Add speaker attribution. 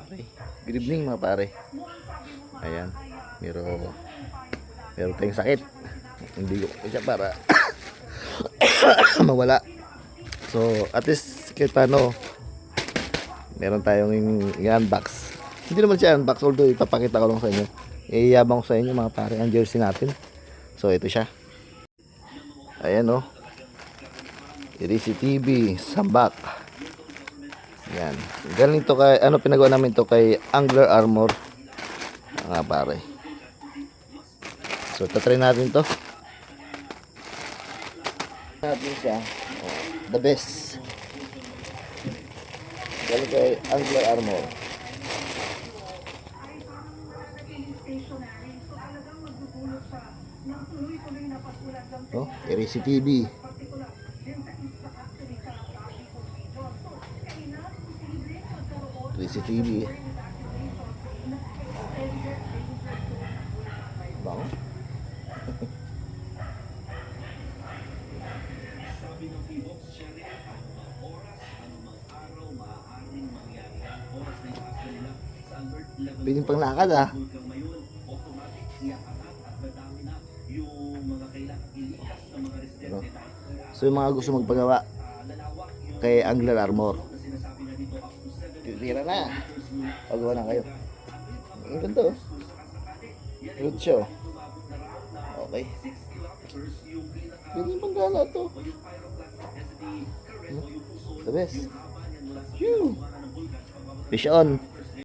Speaker 1: pare. Good evening mga pare. Ayan. Meron tayong sakit. Hindi ko siya para mawala. So at least kahit paano meron tayong i-unbox. Hindi naman siya unbox, although ipapakita ko lang sa inyo. Iyabang ko sa inyo mga pare ang jersey natin. So ito siya. Ayan o. Irisi TV Sambak. Yan. Galing to kay, ano pinagawa namin to kay Angler Armor. Mga pare. So, tatry natin to. Natin siya. Oh, the best. Galing kay Angler Armor. Oh, Irisi TV. CCTV. Bang. Piling pang lakad ah. Ano? So yung mga gusto magpagawa kay Angler Armor, tira na. Pagawa na kayo. Ang ganda oh. Good show. Okay. Pwede pang gala to. The best. Fish on.